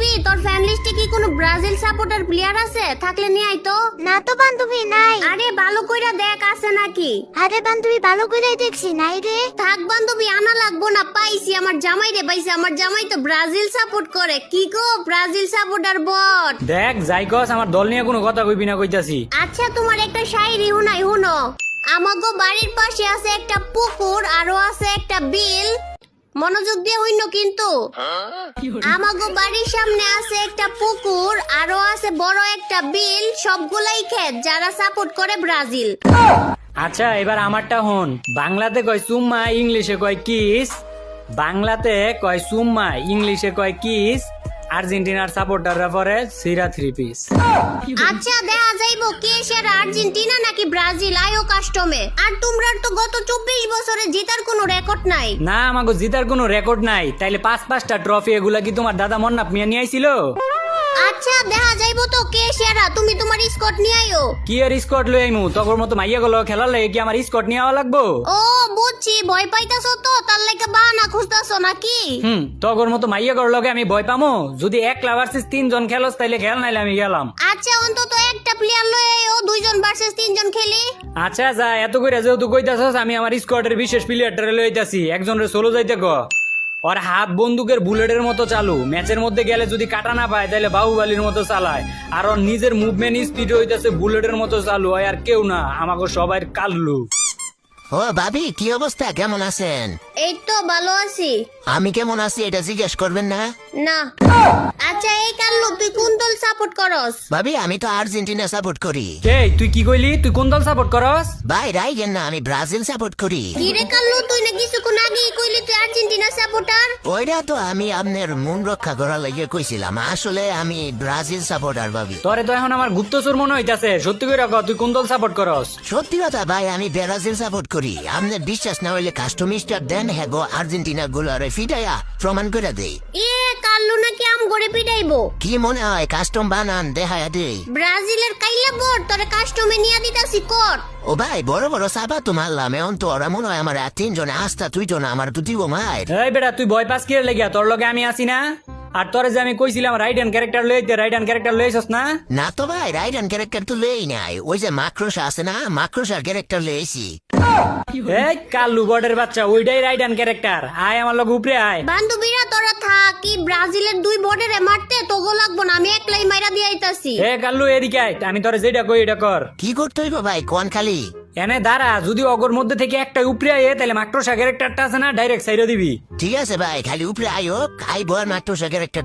বান্ধবী তোর ফ্যান লিস্টে কি কোনো ব্রাজিল সাপোর্টার প্লেয়ার আছে? থাকলে নিয়ে আয় তো। না তো বান্ধবী নাই। আরে ভালো কইরা দেখ আছে নাকি। আরে বান্ধবী ভালো করেই দেখছি নাই রে। থাক বান্ধবী, আনা লাগবো না, পাইছি আমার জামাই রে পাইছি। আমার জামাই তো ব্রাজিল সাপোর্ট করে। কি গো ব্রাজিল সাপোর্টার বট। দেখ যাইকস আমার দল নিয়ে কোনো কথা কইবি না কইতাছি। আচ্ছা তোমার একটা শায়রি হুনাই হুনো। আমাগো বাড়ির পাশে আছে একটা পুকুর, আরো আছে একটা বিল। মনোযোগ দিয়ে হইনো কিন্তু। আমাগো বাড়ির সামনে আছে একটা পুকুর, আরো আছে বড় একটা বিল, সবগুলাই ক্ষেত যারা সাপোর্ট করে ব্রাজিল। আচ্ছা এবার আমারটা হন। বাংলাতে কয় সুম্মা, ইংলিশে কয় কিস। বাংলাতে কয় সুম্মা, ইংলিশে কয় কিস। আর্জেন্টিনার সাপোর্টাররা পরে সিরা 3 পিস। আচ্ছা দেখা যাইবো কে সেরা, আর্জেন্টিনা নাকি ব্রাজিল। আয়ো কাস্টমে। আর তোমরার তো গত 24 বছরে জেতার কোনো রেকর্ড নাই। না আমাকে জিতার কোনো রেকর্ড নাই, তাইলে 5-5টা ট্রফি এগুলা কি তোমার দাদা মন্নাপ মিয়া নিয়ে আইছিল? আচ্ছা দেখা যাইবো তো কে সেরা। তুমি তোমার স্কট নিয়ে আইও। কি আর স্কট লই আইমু? তগর মতো মাইয়া গেল খেলার লাগে কি আমার স্কট নিয়ে আওয়া লাগবো? ও বুঝছি, ভয় পাইতাছো তো তার লাগে বাহানা খুঁজতাছো নাকি। তগর মতো মাইয়া গেল লগে আমি ভয় পামো? যদি 1 ভার্সেস 3 জন খেলস তাইলে খেল, নাইলে আমি গেলাম। আচ্ছা অন্তত একটা প্লেয়ার লয়ে আইও, 2 জন ভার্সেস 3 জন খেলি। আচ্ছা যা, এত কইরা যেহেতু কইতাছস আমি আমার স্কোয়াডের বিশেষ প্লেয়ারটারে লইতাছি। একজনের সোলো যাইতে ক। ওর হাত বন্দুকের বুলেটের মতো চালু। ম্যাচের মধ্যে গেলে যদি কাটা না পায় তাহলে বাহুবালির মতো চালায়। আর ওর নিজের মুভমেন্ট স্পিড হইতাছে বুলেটের মতো চালু। হয় আর কেউ না, আমাকে সবাই কাল্লু। ও ভাবি কি অবস্থা, কেমন আছেন? এই তো ভালো আছি। আমি কেমন আছি এটা জিজ্ঞেস করবেন না? না। আচ্ছা এই কাল্লু তুই কোন দল সাপোর্ট করস? ভাবি আমি তো আর্জেন্টিনা সাপোর্ট করি। এই তুই কি কইলি? তুই কোন দল সাপোর্ট করস? ভাই রাইগেন না, আমি ব্রাজিল সাপোর্ট করি। কি রে কাল্লু, তুই না কিছুক্ষণ আগেই কইলি তুই আর্জেন্টিনা সাপোর্টার। ওইটা তো আমি আপনার মন রক্ষা করার লাগিয়ে কইছিলাম, আসলে আমি ব্রাজিল সাপোর্টার ভাবি। তোরে তো এখন আমার গুপ্তচর মনে হইতাছে। সত্যি করে ক, তুই কোন দল সাপোর্ট করস? সত্যি কথা ভাই, আমি ব্রাজিল সাপোর্ট করি। আপনার বিশ্বাস না হইলে কাস্টমিস্টার দেন, হ্যাঁ গো আর্জেন্টিনা গুলারে ফিটাইয়া প্রমাণ করে দেই। এ কাল্লু নাকি আম গড়ে পিটাইবো? কি মনে হয় কাস্টম বানান দেখায়া দেই? ব্রাজিলের কাইলা বোর তোরে কাস্টমে নিয়া দিতাছি কর। ও ভাই বড় বড় সাবা তো মারলাম, এখন তো ওরা মনে হয় আমার 3 জনে আস্তা, তুই তো না আমার তো দিব মায়ের। এই বেটা তুই ভয় পাস কি লেগিয়া? তোর লগে আমি আছি না? আর তোরে যে আমি কইছিলাম রাইট হ্যান্ড ক্যারেক্টার লইতে, রাইট হ্যান্ড ক্যারেক্টার লইছস না? না তো ভাই রাইডান ক্যারেক্টার তো লেই নাই, ওই যে মাক্রোসা আছে না, মাক্রোসার ক্যারেক্টার লেইছি। এই কাল্লু বর্ডের বাচ্চা, ওইটাই রাইট হ্যান্ড ক্যারেক্টার। আয় আমার লগে উপরে আয়। বান্ধবীরা তোরা থাক, কি ব্রাজিলের 2 বর্ডারে মারতে তোগো লাগবো না, আমি একলাই মাইরা দিয়ে আইতাছি। এ কাল্লু এদিকে আয়, আমি তোরে যেটা কই এটা কর। কি করতে হইব ভাই কোন খালি? এনে দাঁড়া, যদি অগর মধ্যে থেকে একটা উপরে আয় তাহলে মাক্রোসা ক্যারেক্টারটা আছে না ডাইরেক্ট সাইডে দিবি। ঠিক আছে ভাই, খালি উপরে আইও, আইব আর মাক্রোসা ক্যারেক্টার